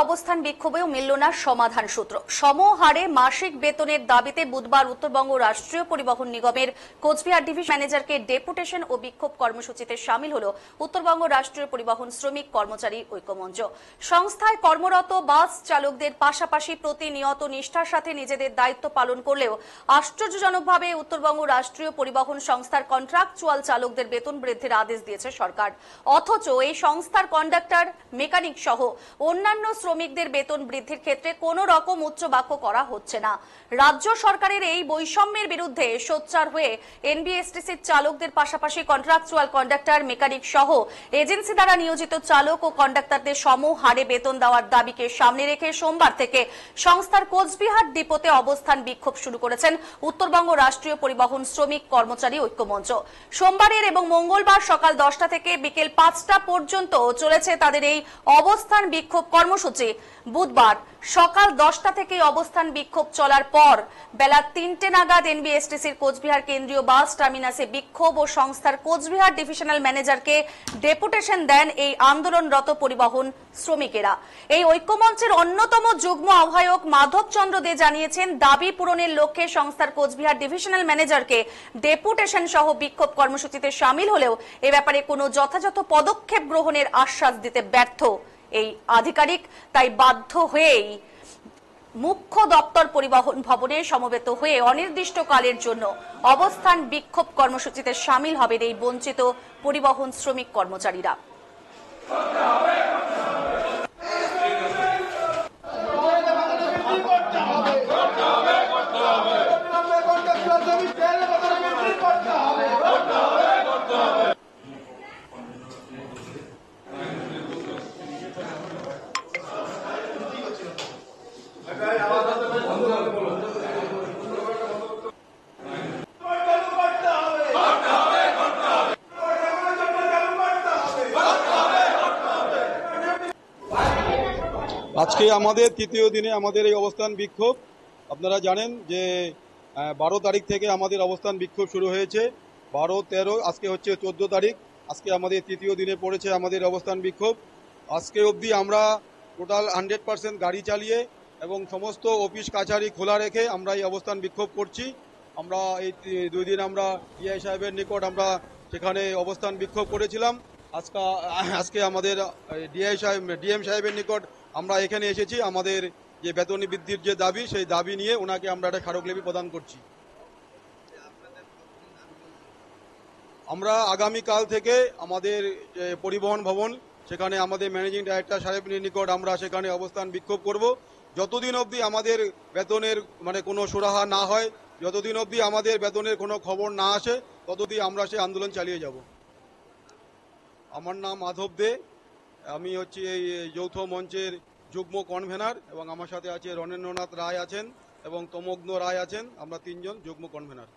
অবস্থান বিক্ষোভেও মিলল না সমাধান সূত্র। সমহারে মাসিক বেতনের দাবিতে বুধবার উত্তরবঙ্গ রাষ্ট্রীয় পরিবহন নিগমের কোচবিহার ডিভিশন ম্যানেজারকে ডেপুটেশন ও বিক্ষোভ কর্মসূচিতে সামিল হল উত্তরবঙ্গ রাষ্ট্রীয় পরিবহন শ্রমিক কর্মচারী ঐক্যমঞ্চ। সংস্থায় কর্মরত বাস চালকদের পাশাপাশি প্রতিনিয়ত নিষ্ঠার সাথে নিজেদের দায়িত্ব পালন করলেও আশ্চর্যজনকভাবে উত্তরবঙ্গ রাষ্ট্রীয় পরিবহন সংস্থার কন্ট্রাকচুয়াল চালকদের বেতন বৃদ্ধির আদেশ দিয়েছে সরকার। অথচ এই সংস্থার কন্ডাক্টর, মেকানিক সহ অন্যান্য শ্রমিকদের বেতন বৃদ্ধির ক্ষেত্রে কোনো রকম উচ্চবাক্য করা হচ্ছে না। রাজ্য সরকারের এই বৈষম্যের বিরুদ্ধে সোচ্চার হয়ে এনবিএসটিসির চালকদের পাশাপাশি কন্ট্রাকচুয়াল, কন্ডাক্টর, মেকানিক সহ এজেন্সি দ্বারা নিয়োজিত চালক ও কন্ডাক্টরদের সম হারে বেতন দেওয়ার দাবিকে সামনে রেখে সোমবার থেকে সংস্থার কোচবিহার ডিপোতে অবস্থান বিক্ষোভ শুরু করেছেন উত্তরবঙ্গ রাষ্ট্রীয় পরিবহন শ্রমিক কর্মচারী ঐক্যমঞ্চ। সোমবারের এবং মঙ্গলবার সকাল 10টা থেকে বিকেল 5টা পর্যন্ত চলেছে তাদের এই অবস্থান বিক্ষোভ কর্মসূচি। বুধবার সকাল 10টা থেকে অবস্থান বিক্ষোভ চলার পর বেলা 3টে নাগাদ এনবিএসটিসির কোচবিহার কেন্দ্রীয় বাস টার্মিনাসে বিক্ষোভ ও সংস্থার কোচবিহার ডিভিশনাল ম্যানেজারকে ডেপুটেশন দেন এই আন্দোলনরত পরিবহন শ্রমিকেরা। এই ঐক্যমঞ্চের অন্যতম যুগ্ম আহ্বায়ক মাধব চন্দ্র দে জানিয়েছেন, দাবি পূরণের লক্ষ্যে সংস্থার কোচবিহার ডিভিশনাল ম্যানেজারকে ডেপুটেশন সহ বিক্ষোভ কর্মসূচিতে সামিল হলেও এ ব্যাপারে কোনো যথাযথ পদক্ষেপ গ্রহণের আশ্বাস দিতে ব্যর্থ এই আধিকারিক। তাই বাধ্য হয়েই মুখ্য দপ্তর পরিবহন ভবনে সমবেত হয়ে অনির্দিষ্টকালের জন্য অবস্থান বিক্ষোভ কর্মসূচিতে সামিল হবেন এই বঞ্চিত পরিবহন শ্রমিক কর্মচারীরা। আজকে আমাদের তৃতীয় দিনে আমাদের এই অবস্থান বিক্ষোভ। আপনারা জানেন যে 12 তারিখ থেকে আমাদের অবস্থান বিক্ষোভ শুরু হয়েছে। 12, 13, আজকে হচ্ছে 14 তারিখ। আজকে আমাদের তৃতীয় দিনে পড়েছে আমাদের অবস্থান বিক্ষোভ। আজকে অবধি আমরা টোটাল 100% গাড়ি চালিয়ে এবং সমস্ত অফিস কাছারি খোলা রেখে আমরা এই অবস্থান বিক্ষোভ করছি। আমরা এই 2 দিন আমরা ডিআই সাহেবের নিকট আমরা সেখানে অবস্থান বিক্ষোভ করেছিলাম। আজকে আমাদের ডিএম সাহেবের নিকট আমরা এখানে এসেছি আমাদের যে বেতন বৃদ্ধির যে দাবি, সেই দাবি নিয়ে ওনাকে আমরা একটা স্মারকলিপি প্রদান করছি। আমরা আগামীকাল থেকে আমাদের পরিবহন ভবন, সেখানে আমাদের ম্যানেজিং ডাইরেক্টর সাহেবের নিকট আমরা সেখানে অবস্থান বিক্ষোভ করব। যতদিন অবধি আমাদের বেতনের কোনো সুরাহা না হয়, যতদিন অবধি আমাদের বেতনের কোনো খবর না আসে, ততদিন আমরা সেই আন্দোলন চালিয়ে যাব। আমার নাম মাধব দে, আমি হচ্ছি এই যৌথ মঞ্চের যুগ্ম কনভেনার এবং আমার সাথে আছে রণেন্দ্রনাথ রায় আছেন এবং তমগ্ন রায় আছেন। আমরা 3জন যুগ্ম কনভেনার।